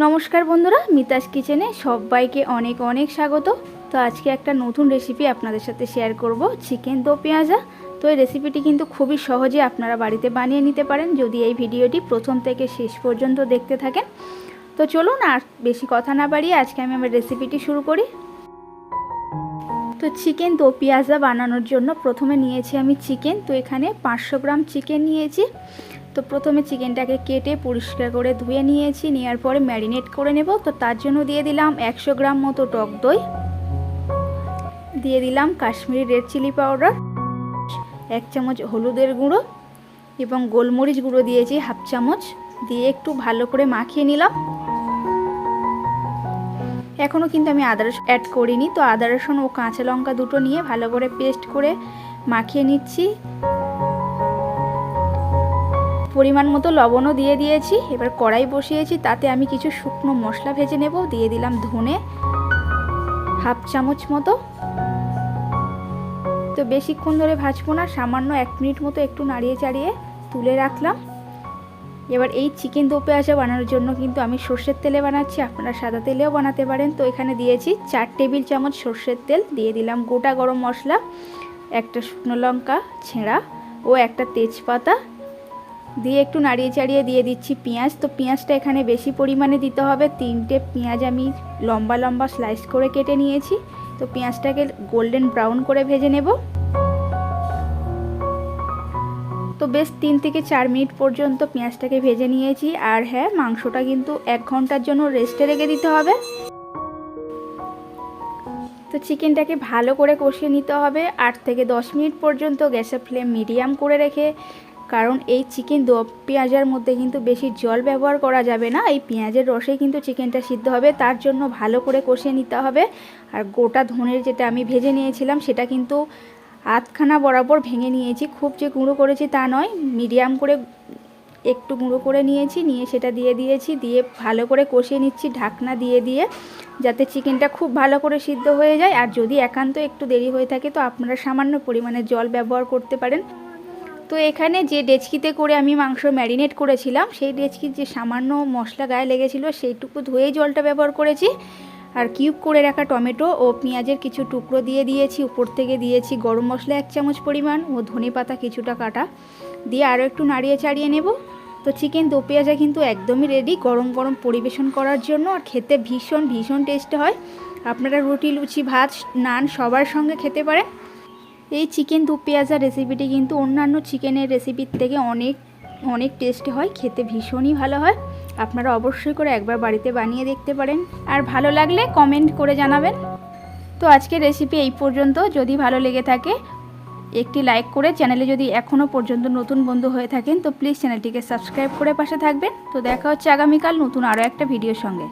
নমস্কার বন্ধুরা, মিতাস কিচেনে সবাইকে অনেক অনেক স্বাগত। তো আজকে একটা নতুন রেসিপি আপনাদের সাথে শেয়ার করব, চিকেন দো পেঁয়াজা। তো এই রেসিপিটি কিন্তু খুবই সহজে আপনারা বাড়িতে বানিয়ে নিতে পারেন যদি এই ভিডিওটি প্রথম থেকে শেষ পর্যন্ত দেখতে থাকেন। তো চলুন আর বেশি কথা না বাড়িয়ে আজকে আমি আমার রেসিপিটি শুরু করি। তো চিকেন দো পেঁয়াজা বানানোর জন্য প্রথমে নিয়েছি আমি চিকেন। তো এখানে 500 গ্রাম চিকেন নিয়েছি। তো প্রথমে চিকেনটাকে কেটে পরিষ্কার করে ধুয়ে নিয়েছি, নেওয়ার পরে ম্যারিনেট করে নেব। তো তার জন্য দিয়ে দিলাম 100 গ্রাম মতো টক দই, দিয়ে দিলাম কাশ্মীরি রেড চিলি পাউডার, 1 চামচ হলুদের গুঁড়ো এবং গোলমরিচ গুঁড়ো দিয়েছি 1/2 চামচ, দিয়ে একটু ভালো করে মাখিয়ে নিলাম। এখনও কিন্তু আমি আদা রসুন অ্যাড করিনি। তো আদা রসুন ও কাঁচা লঙ্কা দুটো নিয়ে ভালো করে পেস্ট করে মাখিয়ে নিচ্ছি। পরিমাণ মতো লবণও দিয়ে দিয়েছি। এবার কড়াই বসিয়েছি, তাতে আমি কিছু শুকনো মশলা ভেজে নেব। দিয়ে দিলাম ধনে 1/2 চামচ মতো। তো বেশিক্ষণ ধরে ভাজবো না, সামান্য 1 মিনিট মতো একটু নাড়িয়ে চাড়িয়ে তুলে রাখলাম। এবার এই চিকেন দো পেঁয়াজা বানানোর জন্য কিন্তু আমি সর্ষের তেলে বানাচ্ছি, আপনারা সাদা তেলেও বানাতে পারেন। তো এখানে দিয়েছি 4 টেবিল চামচ সর্ষের তেল, দিয়ে দিলাম গোটা গরম মশলা, একটা শুকনো লঙ্কা ছেঁড়া ও একটা তেজপাতা, দিয়ে একটু নাড়িয়ে চাড়িয়ে দিয়ে দিচ্ছি পেঁয়াজ। তো পেঁয়াজটা এখানে বেশি পরিমাণে দিতে হবে। 3টে পেঁয়াজ আমি লম্বা লম্বা স্লাইস করে কেটে নিয়েছি। তো পেঁয়াজটাকে গোল্ডেন ব্রাউন করে ভেজে নেব। তো বেশ 3 থেকে 4 মিনিট পর্যন্ত পেঁয়াজটাকে ভেজে নিয়েছি। আর হ্যাঁ, মাংসটা কিন্তু 1 ঘন্টার জন্য রেস্টে রেখে দিতে হবে। তো চিকেনটাকে ভালো করে কষিয়ে নিতে হবে 8 থেকে 10 মিনিট পর্যন্ত, গ্যাসের ফ্লেম মিডিয়াম করে রেখে। কারণ এই চিকেন দো পেঁয়াজার মধ্যে কিন্তু বেশি জল ব্যবহার করা যাবে না, এই পেঁয়াজের রসেই কিন্তু চিকেনটা সিদ্ধ হবে। তার জন্য ভালো করে কষিয়ে নিতে হবে। আর গোটা ধনের যেটা আমি ভেজে নিয়েছিলাম সেটা কিন্তু আধখানা বরাবর ভেঙে নিয়েছি, খুব যে গুঁড়ো করেছি তা নয়, মিডিয়াম করে একটু গুঁড়ো করে নিয়েছি, নিয়ে সেটা দিয়ে দিয়েছি, দিয়ে ভালো করে কষিয়ে নিচ্ছি ঢাকনা দিয়ে দিয়ে, যাতে চিকেনটা খুব ভালো করে সিদ্ধ হয়ে যায়। আর যদি একান্ত একটু দেরি হয়ে থাকে তো আপনারা সামান্য পরিমাণে জল ব্যবহার করতে পারেন। তো এখানে যে ডেচকিতে করে আমি মাংস ম্যারিনেট করেছিলাম, সেই ডেচকির যে সামান্য মশলা গায়ে লেগেছিল সেইটুকু ধুয়েই জলটা ব্যবহার করেছি। আর কিউব করে রাখা টমেটো ও পেঁয়াজের কিছু টুকরো দিয়ে দিয়েছি। উপর থেকে দিয়েছি গরম মশলা 1 চামচ পরিমাণ ও ধনে পাতা কিছুটা কাটা, দিয়ে আরও একটু নাড়িয়ে চাড়িয়ে নেব। তো চিকেন দো পেঁয়াজা কিন্তু একদমই রেডি গরম গরম পরিবেশন করার জন্য। আর খেতে ভীষণ ভীষণ টেস্ট হয়। আপনারা রুটি, লুচি, ভাত, নান সবার সঙ্গে খেতে পারেন। এই চিকেন দো পেঁয়াজা রেসিপিটি কিন্তু অন্যান্য চিকেনের রেসিপির থেকে অনেক অনেক টেস্টি হয়, খেতে ভীষণই ভালো হয়। আপনারা অবশ্যই করে একবার বাড়িতে বানিয়ে দেখতে পারেন। আর ভালো লাগলে কমেন্ট করে জানাবেন। তো আজকের রেসিপি এই পর্যন্ত। যদি ভালো লেগে থাকে একটি লাইক করে, চ্যানেলে যদি এখনও পর্যন্ত নতুন বন্ধু হয়ে থাকেন তো প্লিজ চ্যানেলটিকে সাবস্ক্রাইব করে পাশে থাকবেন। তো দেখা হচ্ছে আগামীকাল নতুন আরও একটা ভিডিওর সঙ্গে।